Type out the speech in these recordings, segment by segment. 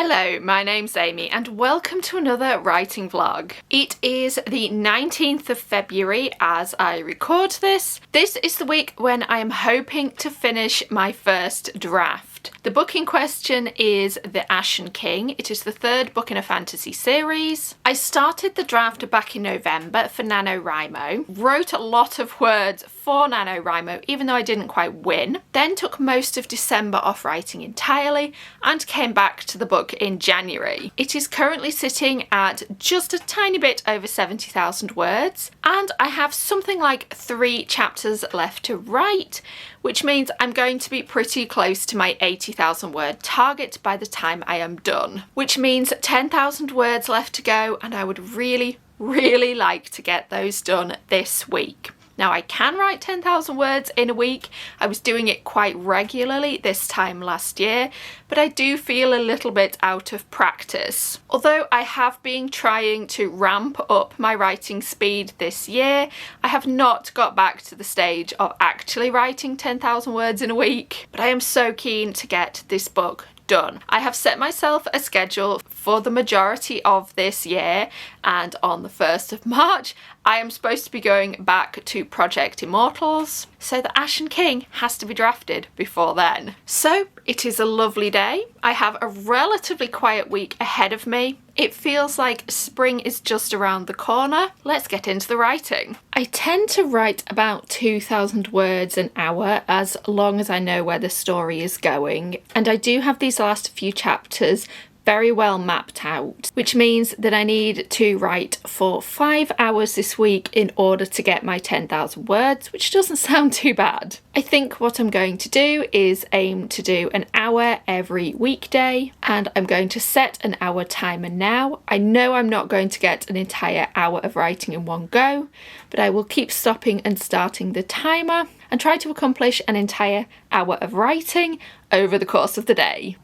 Hello, my name's Amy and welcome to another writing vlog. It is the 19th of February as I record this. This is the week when I am hoping to finish my first draft. The book in question is The Ashen King. It is the third book in a fantasy series. I started the draft back in November for NaNoWriMo, wrote a lot of words for NaNoWriMo even though I didn't quite win, then took most of December off writing entirely and came back to the book in January. It is currently sitting at just a tiny bit over 70,000 words and I have something like 3 chapters left to write, which means I'm going to be pretty close to my 80,000 word target by the time I am done, which means 10,000 words left to go and I would really like to get those done this week. Now I can write 10,000 words in a week. I was doing it quite regularly this time last year, but I do feel a little bit out of practice. Although I have been trying to ramp up my writing speed this year, I have not got back to the stage of actually writing 10,000 words in a week, but I am so keen to get this book done. I have set myself a schedule for the majority of this year and on the 1st of March I am supposed to be going back to Project Immortals, so The Ashen King has to be drafted before then. So it is a lovely day. I have a relatively quiet week ahead of me. It feels like spring is just around the corner. Let's get into the writing. I tend to write about 2,000 words an hour as long as I know where the story is going, and I do have these last few chapters very well mapped out, which means that I need to write for 5 hours this week in order to get my 10,000 words, which doesn't sound too bad. I think what I'm going to do is aim to do an hour every weekday, and I'm going to set an hour timer now. I know I'm not going to get an entire hour of writing in one go, but I will keep stopping and starting the timer and try to accomplish an entire hour of writing over the course of the day.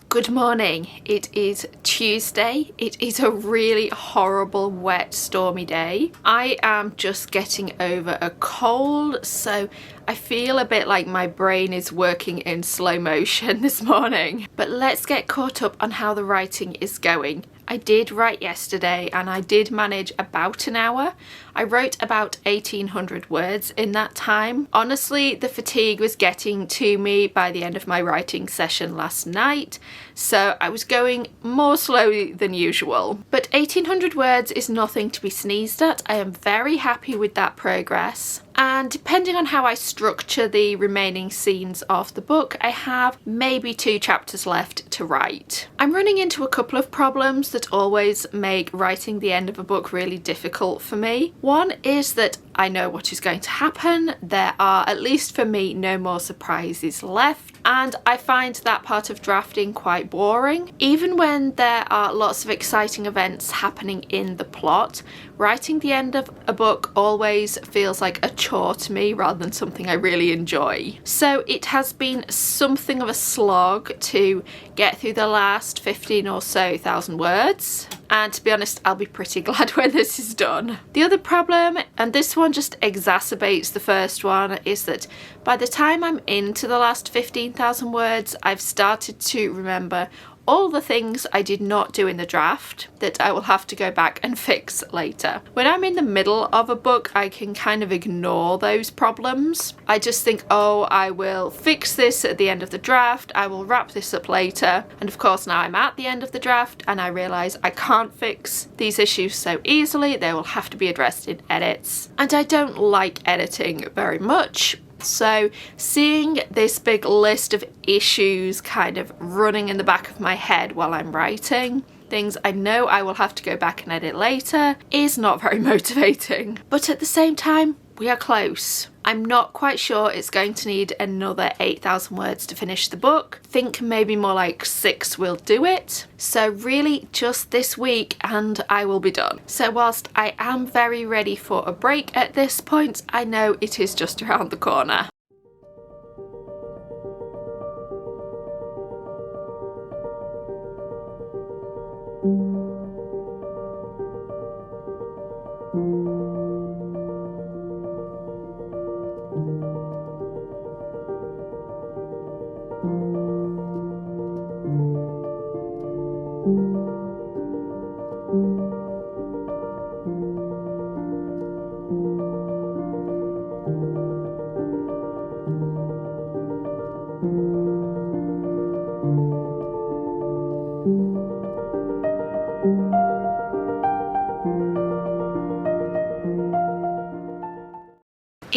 Good morning. It is Tuesday. It is a really horrible, wet, stormy day. I am just getting over a cold, so I feel a bit like my brain is working in slow motion this morning. But let's get caught up on how the writing is going. I did write yesterday and I did manage about an hour. I wrote about 1,800 words in that time. Honestly, the fatigue was getting to me by the end of my writing session last night, so I was going more slowly than usual. But 1,800 words is nothing to be sneezed at. I am very happy with that progress. And depending on how I structure the remaining scenes of the book, I have maybe 2 chapters left to write. I'm running into a couple of problems that always make writing the end of a book really difficult for me. One is that I know what is going to happen. There are, at least for me, no more surprises left. And I find that part of drafting quite boring. Even when there are lots of exciting events happening in the plot, writing the end of a book always feels like a chore to me rather than something I really enjoy. So it has been something of a slog to get through the last 15 or so thousand words. And to be honest, I'll be pretty glad when this is done. The other problem, and this one just exacerbates the first one, is that by the time I'm into the last 15,000 words, I've started to remember all the things I did not do in the draft that I will have to go back and fix later. When I'm in the middle of a book, I can kind of ignore those problems. I just think, oh, I will fix this at the end of the draft, I will wrap this up later. And of course now I'm at the end of the draft and I realise I can't fix these issues so easily. They will have to be addressed in edits. And I don't like editing very much. So seeing this big list of issues kind of running in the back of my head while I'm writing, things I know I will have to go back and edit later, is not very motivating. But at the same time, we are close. I'm not quite sure it's going to need another 8,000 words to finish the book. Think maybe more like 6 will do it. So really just this week and I will be done. So whilst I am very ready for a break at this point, I know it is just around the corner.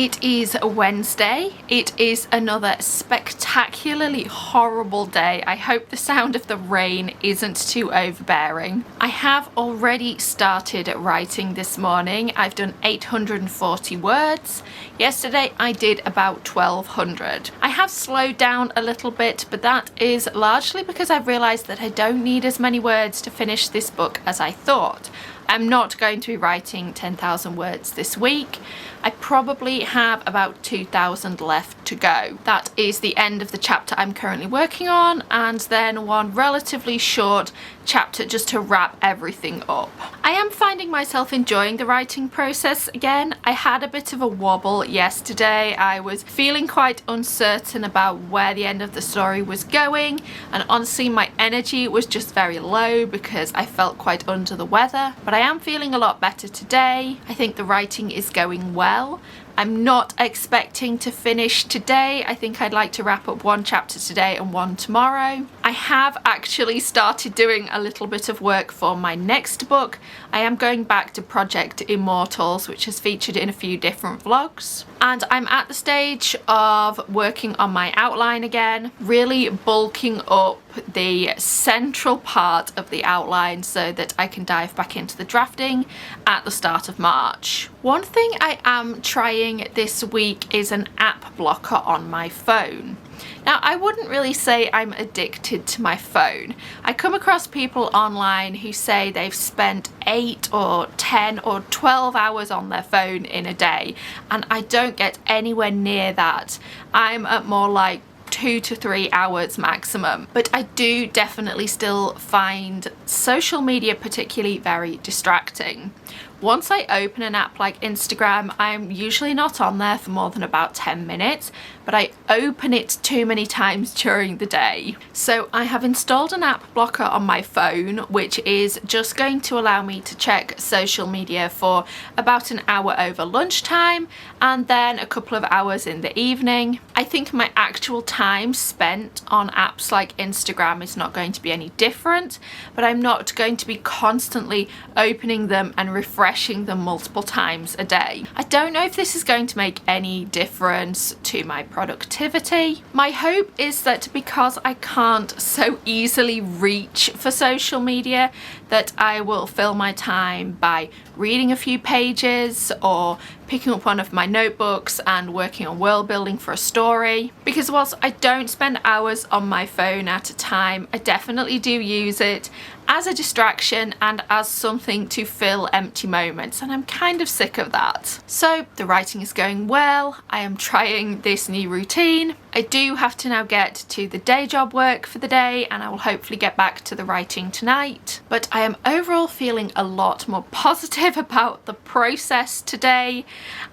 It is a Wednesday. It is another spectacularly horrible day. I hope the sound of the rain isn't too overbearing. I have already started writing this morning. I've done 840 words. Yesterday I did about 1200. I have slowed down a little bit, but that is largely because I've realised that I don't need as many words to finish this book as I thought. I'm not going to be writing 10,000 words this week. I probably have about 2,000 left to go. That is the end of the chapter I'm currently working on, and then one relatively short chapter just to wrap everything up. I am finding myself enjoying the writing process again. I had a bit of a wobble yesterday. I was feeling quite uncertain about where the end of the story was going, and honestly my energy was just very low because I felt quite under the weather, but I am feeling a lot better today. I think the writing is going well. I'm not expecting to finish today. I think I'd like to wrap up one chapter today and one tomorrow. I have actually started doing a little bit of work for my next book. I am going back to Project Immortals, which has featured in a few different vlogs. And I'm at the stage of working on my outline again, really bulking up the central part of the outline so that I can dive back into the drafting at the start of March. One thing I am trying this week is an app blocker on my phone. Now, I wouldn't really say I'm addicted to my phone. I come across people online who say they've spent 8 or 10 or 12 hours on their phone in a day, and I don't get anywhere near that. I'm at more like 2 to 3 hours maximum, but I do definitely still find social media particularly very distracting. Once I open an app like Instagram, I'm usually not on there for more than about 10 minutes, but I open it too many times during the day. So I have installed an app blocker on my phone, which is just going to allow me to check social media for about an hour over lunchtime and then a couple of hours in the evening. I think my actual time spent on apps like Instagram is not going to be any different, but I'm not going to be constantly opening them and refreshing them multiple times a day. I don't know if this is going to make any difference to my productivity. My hope is that because I can't so easily reach for social media, that I will fill my time by reading a few pages or picking up one of my notebooks and working on world building for a story. Because whilst I don't spend hours on my phone at a time, I definitely do use it as a distraction and as something to fill empty moments, and I'm kind of sick of that. So the writing is going well. I am trying this new routine. I do have to now get to the day job work for the day, and I will hopefully get back to the writing tonight. But I am overall feeling a lot more positive about the process today,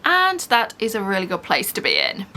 and that is a really good place to be in.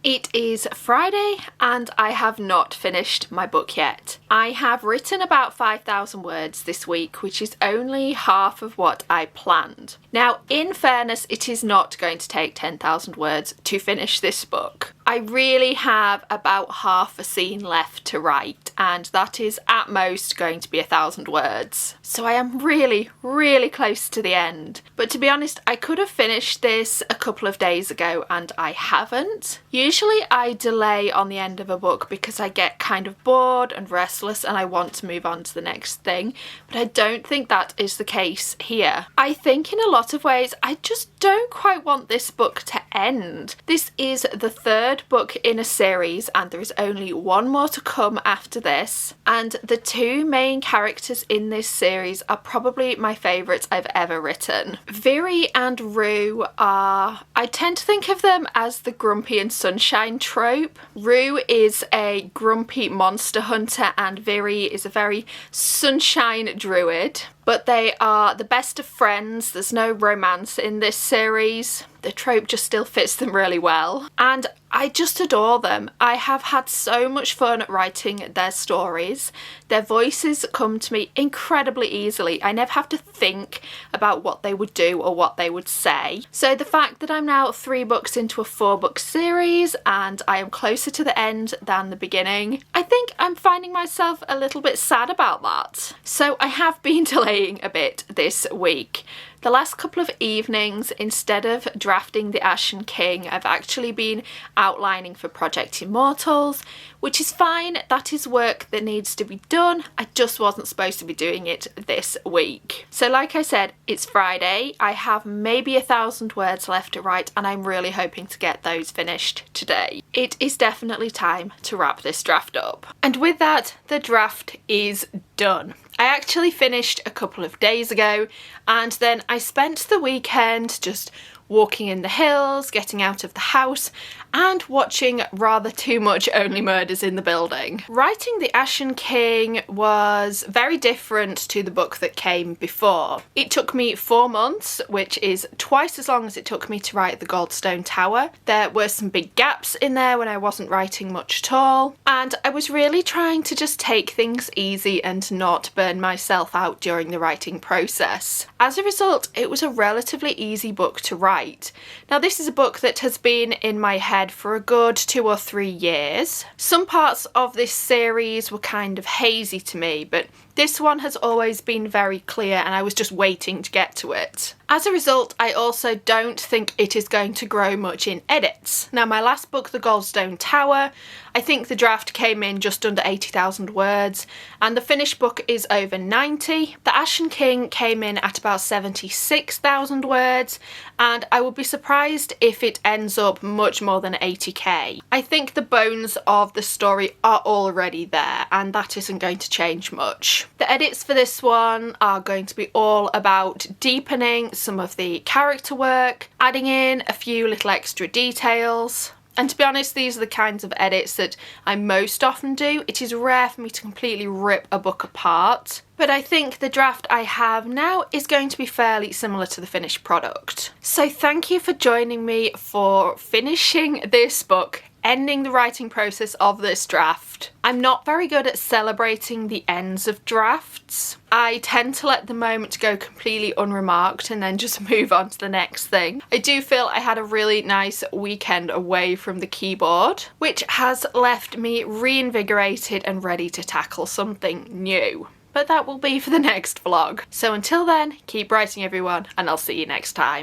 It is Friday and I have not finished my book yet. I have written about 5,000 words this week, which is only half of what I planned. Now, in fairness, it is not going to take 10,000 words to finish this book. I really have about half a scene left to write, and that is at most going to be 1,000 words. So I am really, really close to the end. But to be honest, I could have finished this a couple of days ago and I haven't. Usually I delay on the end of a book because I get kind of bored and restless and I want to move on to the next thing, but I don't think that is the case here. I think in a lot of ways I just don't quite want this book to end. This is the third book in a series and there is only one more to come after this, and the two main characters in this series are probably my favourites I've ever written. Viri and Rue are, I tend to think of them as the grumpy and sunshine trope. Rue is a grumpy monster hunter and Viri is a very sunshine druid. But they are the best of friends. There's no romance in this series. The trope just still fits them really well. And I just adore them. I have had so much fun writing their stories. Their voices come to me incredibly easily. I never have to think about what they would do or what they would say. So the fact that I'm now 3 books into a 4-book series and I am closer to the end than the beginning. I think I'm finding myself a little bit sad about that. So I have been delaying a bit this week. The last couple of evenings, instead of drafting The Ashen King, I've actually been outlining for Project Immortals, which is fine. That is work that needs to be done. I just wasn't supposed to be doing it this week. So like I said, it's Friday. I have maybe 1,000 words left to write and I'm really hoping to get those finished today. It is definitely time to wrap this draft up. And with that, the draft is done. I actually finished a couple of days ago and then I spent the weekend just walking in the hills, getting out of the house and watching rather too much Only Murders in the Building. Writing The Ashen King was very different to the book that came before. It took me 4 months, which is twice as long as it took me to write The Goldstone Tower. There were some big gaps in there when I wasn't writing much at all, and I was really trying to just take things easy and not burn myself out during the writing process. As a result, it was a relatively easy book to write. Now, this is a book that has been in my head for a good 2 or 3 years. Some parts of this series were kind of hazy to me, but this one has always been very clear and I was just waiting to get to it. As a result, I also don't think it is going to grow much in edits. Now, my last book, The Goldstone Tower, I think the draft came in just under 80,000 words and the finished book is over 90. The Ashen King came in at about 76,000 words and I would be surprised if it ends up much more than 80k. I think the bones of the story are already there and that isn't going to change much. The edits for this one are going to be all about deepening some of the character work, adding in a few little extra details. And to be honest, these are the kinds of edits that I most often do. It is rare for me to completely rip a book apart, but I think the draft I have now is going to be fairly similar to the finished product. So thank you for joining me for finishing this book, ending the writing process of this draft. I'm not very good at celebrating the ends of drafts. I tend to let the moment go completely unremarked and then just move on to the next thing. I do feel I had a really nice weekend away from the keyboard, which has left me reinvigorated and ready to tackle something new. But that will be for the next vlog. So until then, keep writing everyone, and I'll see you next time.